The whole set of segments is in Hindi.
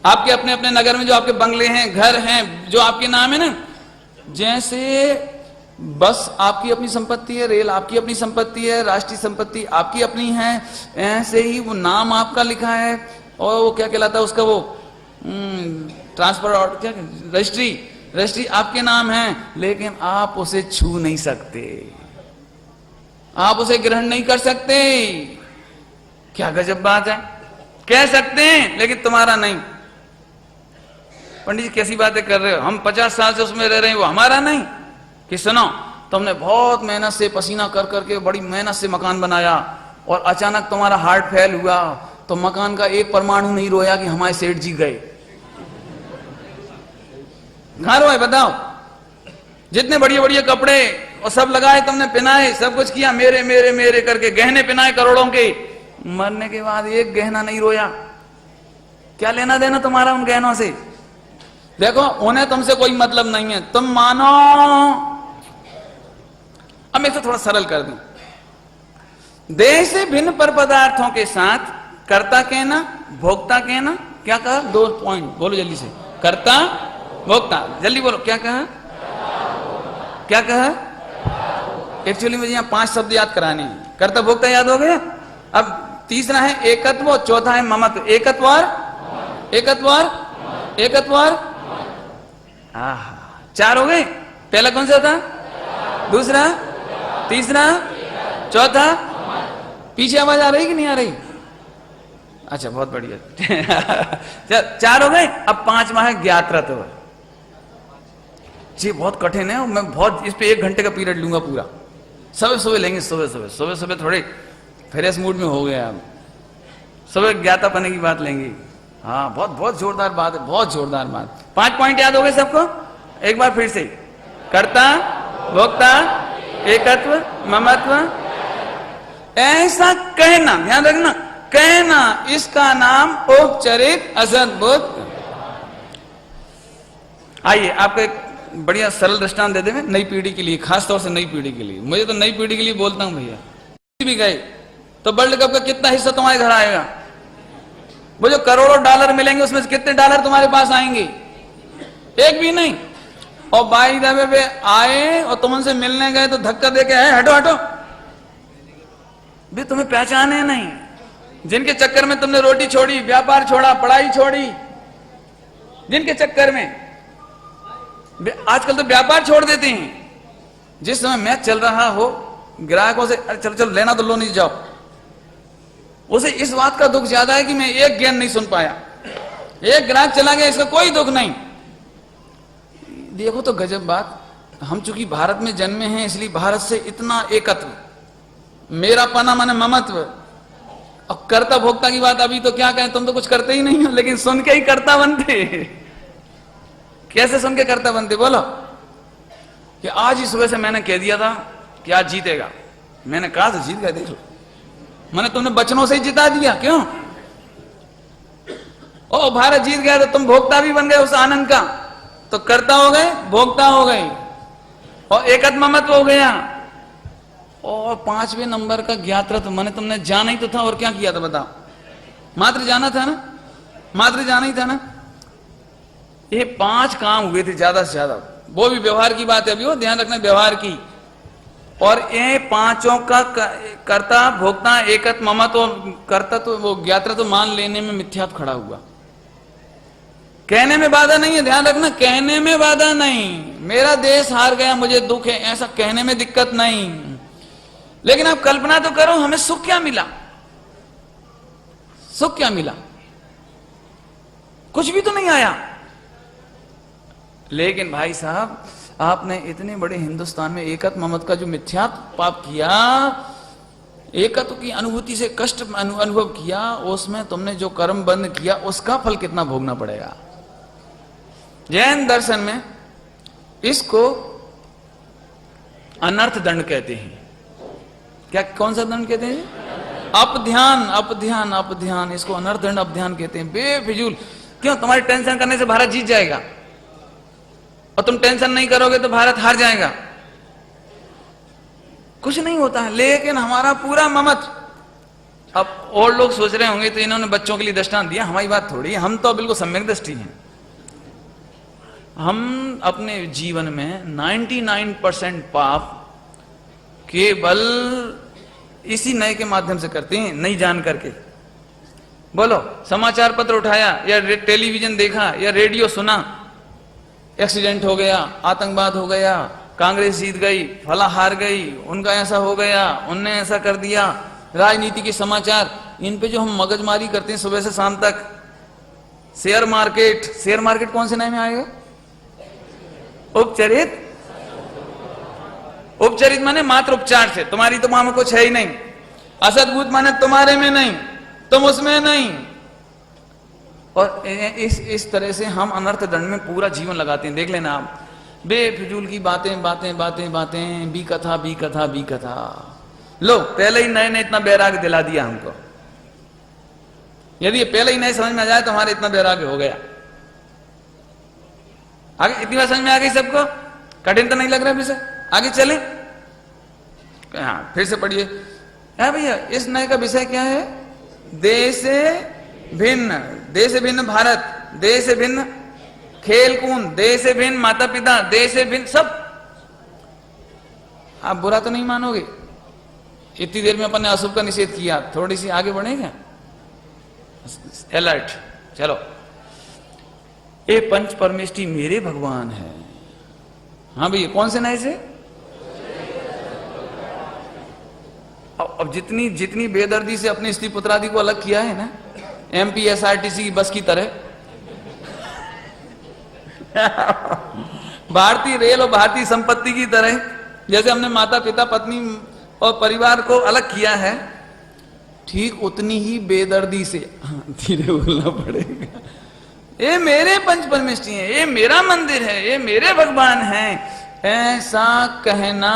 आपके अपने अपने नगर में जो आपके बंगले हैं, घर हैं, जो आपके नाम है ना, जैसे बस आपकी अपनी संपत्ति है, रेल आपकी अपनी संपत्ति है, राष्ट्रीय संपत्ति आपकी अपनी है, ऐसे ही वो नाम आपका लिखा है। और वो क्या कहलाता है उसका, वो ट्रांसफर और क्या, रजिस्ट्री आपके नाम है, लेकिन आप उसे छू नहीं सकते, आप उसे ग्रहण नहीं कर सकते। क्या गजब बात है। कह सकते हैं लेकिन तुम्हारा नहीं। पंडित जी कैसी बातें कर रहे हो, हम 50 साल से उसमें रह रहे हैं, वो हमारा नहीं। कि सुनो, तुमने बहुत मेहनत से पसीना कर करके बड़ी मेहनत से मकान बनाया और अचानक तुम्हारा हार्ट फेल हुआ तो मकान का एक परमाणु नहीं रोया कि हमारे सेठ जी गए। कहां रोए बताओ। जितने बढ़िया बढ़िया कपड़े और सब लगाए तुमने, पहनाए, सब कुछ किया, मेरे मेरे मेरे करके गहने पहनाए करोड़ों के, मरने के बाद एक गहना नहीं रोया। क्या लेना देना तुम्हारा उन गहनों से। देखो, उन्हें तुमसे कोई मतलब नहीं है, तुम मानो। अब मैं इसे थोड़ा सरल कर दूं। देह से भिन्न पर पदार्थों के साथ कर्ता कहना, भोक्ता कहना। क्या कहा? 2 पॉइंट बोलो जल्दी से। कर्ता, भोक्ता, जल्दी बोलो। क्या कहा? क्या कहा? एक्चुअली मुझे यहां 5 शब्द याद कराने हैं। कर्ता भोक्ता याद हो गया। अब तीसरा है एकत्व और चौथा है ममत्व। एकत्व और 4 हो गए। पहला कौन सा था? दूसरा, तीसरा, चौथा। पीछे आवाज आ रही कि नहीं आ रही? अच्छा, बहुत बढ़िया। 4 हो गए। अब 5वां है ज्ञातृत्व। जी बहुत कठिन है, मैं बहुत इस पे 1 घंटे का पीरियड लूंगा पूरा। सुबह लेंगे, सुबह थोड़े फ्रेश मूड में हो गए आप। सुबह ज्ञातापने की बात लेंगे। हाँ, बहुत जोरदार बात है, बहुत जोरदार बात। 5 पॉइंट याद हो गए सबको? एक बार फिर से। कर्ता, भोक्ता, एकत्व, ममत्व। ऐसा कहना, ध्यान रखना, कहना, इसका नाम औपचारिक असद्बोध। आइए आपको एक बढ़िया सरल दृष्टांत दे दें नई पीढ़ी के लिए, खासतौर से नई पीढ़ी के लिए। मुझे तो नई पीढ़ी के लिए बोलता हूं भैया, भी गए तो वर्ल्ड कप का कितना हिस्सा तुम्हारे घर आएगा? वो जो करोड़ों डॉलर मिलेंगे उसमें से कितने डॉलर तुम्हारे पास आएंगे? एक भी नहीं। और बाई द वे आए और तुम उनसे मिलने गए तो धक्का देके है, हटो हटो, भी तुम्हें पहचाने नहीं। जिनके चक्कर में तुमने रोटी छोड़ी, व्यापार छोड़ा, पढ़ाई छोड़ी, जिनके चक्कर में आजकल तो व्यापार छोड़ देते हैं। जिस समय मैच चल रहा हो, ग्राहकों से अरे चलो चलो लेना तो लो, नहीं जाओ। उसे इस बात का दुख ज्यादा है कि मैं एक ज्ञान नहीं सुन पाया, एक ग्राहक चला गया, इसका कोई दुख नहीं। देखो तो गजब बात। हम चूंकि भारत में जन्मे हैं इसलिए भारत से इतना एकत्व, मेरा पना माने ममत्व। और कर्ता भोक्ता की बात अभी तो क्या कहें, तुम तो कुछ करते ही नहीं हो, लेकिन सुन के ही कर्ता बनते। कैसे सुन के कर्ता बनते बोलो? कि आज ही सुबह से मैंने कह दिया था कि आज जीतेगा। मैंने कहा था जीत गया, देख लो। मैंने तुमने बचनों से ही जिता दिया। क्यों? ओ भारत जीत गया तो तुम भोक्ता भी बन गए उस आनंद का। तो कर्ता हो गए, भोक्ता हो गए और एकत्व ममत्व हो गया। और 5वें नंबर का ज्ञातृत्व, मैंने तुमने जाना ही तो था। और क्या किया था बताओ? मात्र जाना था ना, मात्र जाना ही था ना। ये 5 काम हुए थे ज्यादा से ज्यादा। वो भी व्यवहार की बात है, अभी वो ध्यान रखना व्यवहार की। और ये 5 का कर्ता, भोक्ता, एकत्व, ममत्व और कर्ता तो वो ज्ञातृत्व मान लेने में मिथ्यात्व खड़ा हुआ। कहने में बाधा नहीं है, ध्यान रखना, कहने में बाधा नहीं। मेरा देश हार गया, मुझे दुख है, ऐसा कहने में दिक्कत नहीं। लेकिन आप कल्पना तो करो, हमें सुख क्या मिला? सुख क्या मिला? कुछ भी तो नहीं आया। लेकिन भाई साहब, आपने इतने बड़े हिंदुस्तान में एकत्व ममत्व का जो मिथ्यात्व पाप किया, एकत्व की अनुभूति से कष्ट अनुभव किया, उसमें तुमने जो कर्म बंद किया उसका फल कितना भोगना पड़ेगा। जैन दर्शन में इसको अनर्थ दंड कहते हैं। क्या, कौन सा दंड कहते हैं? अपध्यान, अपध्यान, अपध्यान। इसको अनर्थ दंड, अपध्यान कहते हैं। बेफिजूल। क्यों? तुम्हारी टेंशन करने से भारत जीत जाएगा और तुम टेंशन नहीं करोगे तो भारत हार जाएगा। कुछ नहीं होता है। लेकिन हमारा पूरा ममत्व, अब और लोग सोच रहे होंगे तो इन्होंने बच्चों के लिए दृष्टांत दिया, हमारी बात थोड़ी है, हम तो बिल्कुल सम्यक दृष्टि हैं। हम अपने जीवन में 99% पाप केवल इसी नए के माध्यम से करते हैं, नहीं जान करके। बोलो, समाचार पत्र उठाया या टेलीविजन देखा या रेडियो सुना, एक्सीडेंट हो गया, आतंकवाद हो गया, कांग्रेस जीत गई, फला हार गई, उनका ऐसा हो गया, उनने ऐसा कर दिया, राजनीति के समाचार, इन पे जो हम मगजमारी करते हैं सुबह से शाम तक। शेयर मार्केट कौन से नए में आएगा? उपचरित माने मात्र उपचार से, तुम्हारी तो मां में कुछ है ही नहीं। असद्भूत माने तुम्हारे में नहीं, तुम उसमें नहीं। और इस तरह से हम अनर्थ दंड में पूरा जीवन लगाते हैं। देख लेना आप, बेफिजूल की बातें बातें बातें बातें, बी कथा। लो, पहले ही नए इतना बैराग दिला दिया हमको। यदि ये पहले ही नए समझ में आ जाए तो हमारे इतना बैराग हो गया। आगे इतनी बात समझ में आ गई सबको? कठिन तो नहीं लग रहा विषय? आगे चले। हाँ, फिर से पढ़िए। है भैया, इस नए का विषय क्या है? देश से भिन्न भारत, देश से भिन्न खेल कूद, देश से भिन्न माता पिता, देश से भिन्न सब। आप बुरा तो नहीं मानोगे? इतनी देर में अपन ने अशुभ का निषेध किया, थोड़ी सी आगे बढ़ेगा। अलर्ट, चलो। ये पंच परमेष्टि मेरे भगवान है। हाँ भैया, कौन से नए से? अब जितनी बेदर्दी से अपने स्त्री पुत्रादि को अलग किया है ना, एमपीएसआरटीसी की बस की तरह, भारतीय रेल और भारतीय संपत्ति की तरह, जैसे हमने माता पिता पत्नी और परिवार को अलग किया है, ठीक उतनी ही बेदर्दी से, धीरे बोलना पड़ेगा, ये मेरे पंच परमेष्टि हैं, ये मेरा मंदिर है, ये मेरे भगवान हैं, ऐसा कहना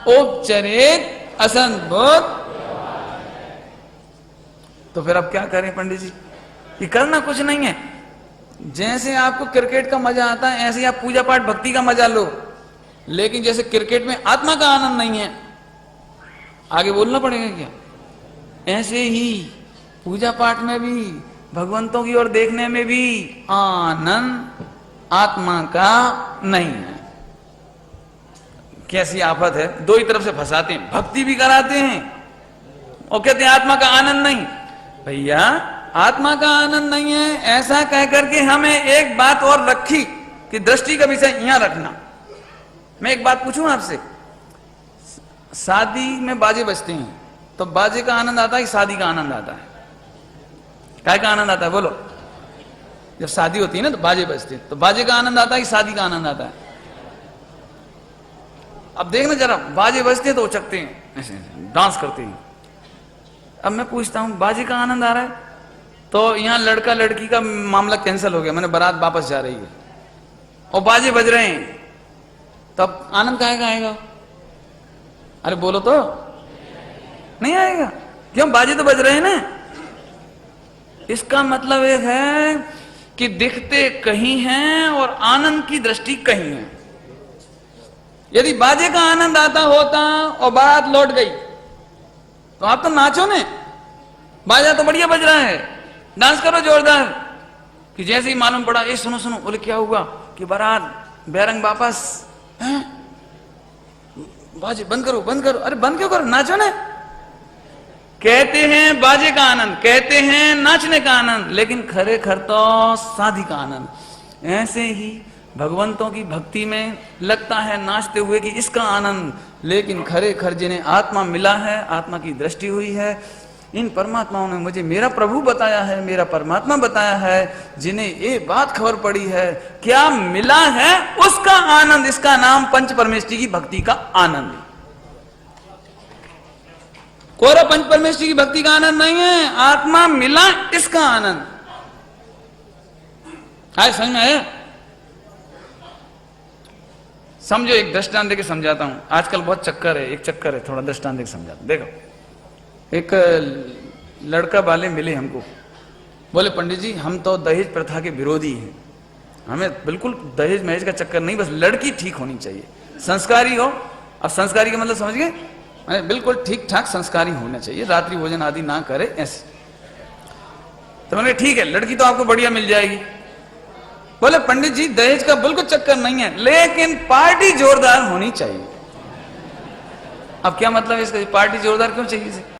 औपचारिक असंभव। तो फिर अब क्या करें पंडित जी? ये करना कुछ नहीं है। जैसे आपको क्रिकेट का मजा आता है, ऐसे ही आप पूजा पाठ भक्ति का मजा लो। लेकिन जैसे क्रिकेट में आत्मा का आनंद नहीं है, आगे बोलना पड़ेगा क्या? ऐसे ही पूजा पाठ में भी, भगवंतों की ओर देखने में भी आनंद आत्मा का नहीं है। कैसी आफत है? दो ही तरफ से फंसाते हैं, भक्ति भी कराते हैं और कहते हैं आत्मा का आनंद नहीं। भैया, आत्मा का आनंद नहीं है ऐसा कह करके हमें एक बात और रखी कि दृष्टि का विषय यहां रखना। मैं एक बात पूछूं आपसे, शादी में बाजे बजते हैं तो बाजे का आनंद आता है कि शादी का आनंद आता है? काय का आनंद आता है? बोलो। जब शादी होती है ना तो बाजे बजते हैं, तो बाजे का आनंद आता है कि शादी का आनंद आता है? अब देखना जरा, बाजे बजते हैं तो उचकते हैं, ऐसे डांस करते हैं। अब मैं पूछता हूं, बाजे का आनंद आ रहा है तो यहां लड़का लड़की का मामला कैंसिल हो गया, मैंने बारात वापस जा रही है और बाजे बज रहे हैं, तब आनंद काहे का आएगा? अरे बोलो तो, नहीं आएगा। क्यों? बाजे तो बज रहे हैं ना। इसका मतलब एक है कि दिखते कहीं हैं और आनंद की दृष्टि कहीं है। यदि बाजे का आनंद आता होता और बारात लौट गई तो आप तो नाचो ने, बाजा तो बढ़िया बज रहा है, डांस करो जोरदार। कि जैसे ही मालूम पड़ा, ए सुनो सुनो, बोले क्या हुआ? कि बारात बेरंग वापस है, बाजे बंद करो बंद करो। अरे बंद क्यों करो? नाचो ने। कहते हैं बाजे का आनंद, कहते हैं नाचने का आनंद, लेकिन खरे खर तो शादी का आनंद। ऐसे ही भगवंतों की भक्ति में लगता है नाचते हुए कि इसका आनंद, लेकिन खरे खर जिन्हें आत्मा मिला है, आत्मा की दृष्टि हुई है, इन परमात्माओं ने मुझे मेरा प्रभु बताया है, मेरा परमात्मा बताया है, जिन्हें ये बात खबर पड़ी है, क्या मिला है उसका आनंद। इसका नाम पंच परमेष्टि की भक्ति का आनंद है। कोरा पंच परमेष्टि की भक्ति का आनंद नहीं है, आत्मा मिला इसका आनंद। आज समझ में आया? समझो, एक दृष्टांत देके समझाता हूं। आजकल बहुत चक्कर है, एक चक्कर है, थोड़ा दृष्टांत देके समझाता। देखो, एक लड़का वाले मिले हमको, बोले पंडित जी हम तो दहेज प्रथा के विरोधी हैं, हमें बिल्कुल दहेज महज का चक्कर नहीं, बस लड़की ठीक होनी चाहिए, संस्कारी हो। अब संस्कारी का मतलब समझ गए? बिल्कुल ठीक ठाक संस्कारी होना चाहिए, रात्रि भोजन आदि ना करे ऐसे। तो मैंने ठीक है, लड़की तो आपको बढ़िया मिल जाएगी। बोले पंडित जी दहेज का बिल्कुल चक्कर नहीं है, लेकिन पार्टी जोरदार होनी चाहिए। अब क्या मतलब इसका, पार्टी जोरदार क्यों चाहिए?